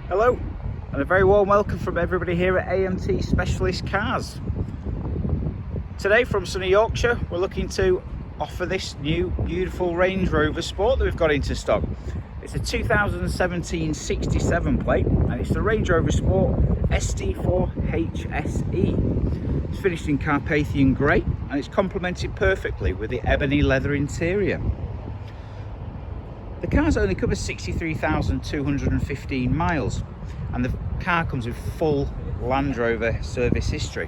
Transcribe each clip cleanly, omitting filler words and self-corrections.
Hello, and a very warm welcome from everybody here at AMT Specialist Cars. Today from sunny Yorkshire, we're looking to offer this new beautiful Range Rover Sport that we've got into stock. It's a 2017 67 plate, and it's the Range Rover Sport SD4 HSE. It's finished in Carpathian Grey, and it's complemented perfectly with the Ebony Leather interior. The car's only covers 63,215 miles, and the car comes with full Land Rover service history.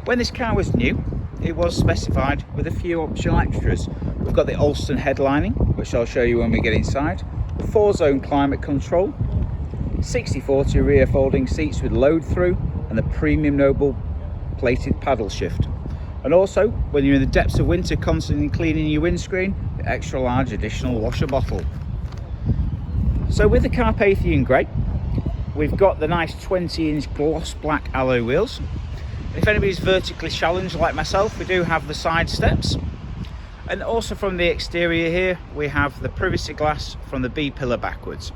When this car was new, it was specified with a few optional extras. We've got the Alston Headlining, which I'll show you when we get inside, 4-zone climate control, 60/40 rear folding seats with load through, and the premium Noble plated paddle shift. And also, when you're in the depths of winter constantly cleaning your windscreen, the extra large additional washer bottle. So with the Carpathian Grey, we've got the nice 20-inch gloss black alloy wheels. If anybody's vertically challenged like myself, we do have the side steps. And also from the exterior here, we have the privacy glass from the B pillar backwards.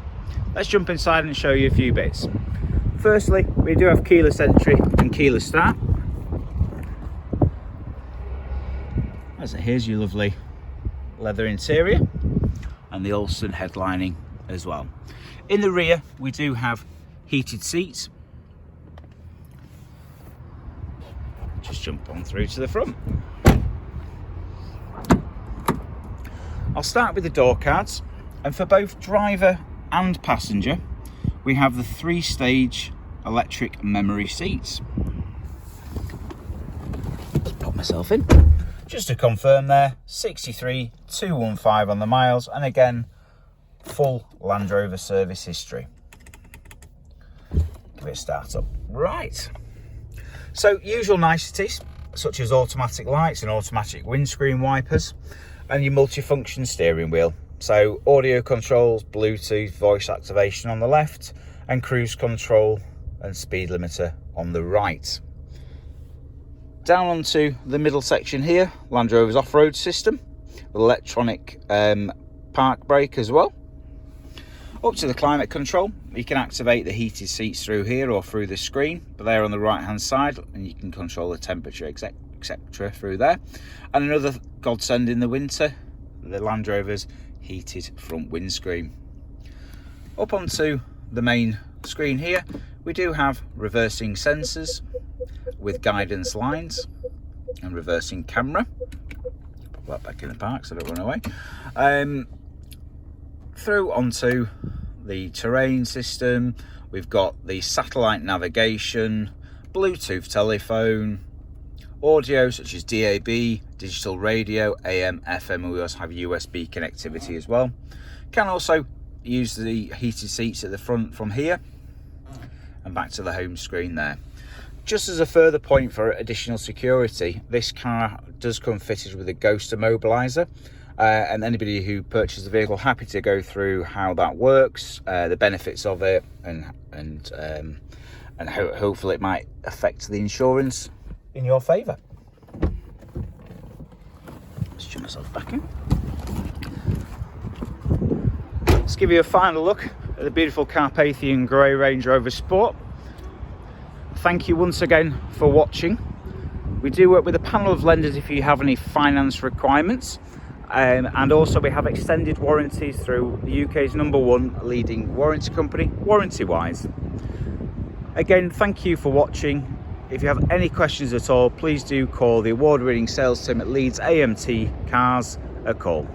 Let's jump inside and show you a few bits. Firstly, we do have keyless entry and keyless start. So here's your lovely leather interior and the Alston headlining as well. In the rear, we do have heated seats. Just jump on through to the front. I'll start with the door cards, and for both driver and passenger, we have the 3-stage electric memory seats. Let's pop myself in. Just to confirm there, 63,215 on the miles, and again, full Land Rover service history. Give it a start up. Right. So, usual niceties, such as automatic lights and automatic windscreen wipers, and your multifunction steering wheel. So, audio controls, Bluetooth, voice activation on the left, and cruise control and speed limiter on the right. Down onto the middle section here, Land Rover's off-road system with electronic park brake as well. Up to the climate control, you can activate the heated seats through here or through the screen, but they're on the right hand side, and you can control the temperature, etc. through there. And another godsend in the winter, the Land Rover's heated front windscreen. Up onto the main screen here, we do have reversing sensors with guidance lines and reversing camera. Put that back in the park so I don't run away. Through onto the terrain system, we've got the satellite navigation, Bluetooth telephone, audio such as DAB, digital radio, AM, FM, and we also have USB connectivity as well. Can also use the heated seats at the front from here and back to the home screen there. Just as a further point for additional security, this car does come fitted with a ghost immobiliser, and anybody who purchases the vehicle, happy to go through how that works, the benefits of it, and hopefully it might affect the insurance in your favour. Let's jump myself back in. Let's give you a final look at the beautiful Carpathian Grey Range Rover Sport. Thank you once again for watching. We do work with a panel of lenders if you have any finance requirements, and also we have extended warranties through the UK's #1 leading warranty company, Warranty Wise. Again, thank you for watching. If you have any questions at all, please do call the award-winning sales team at Leeds AMT Cars a call.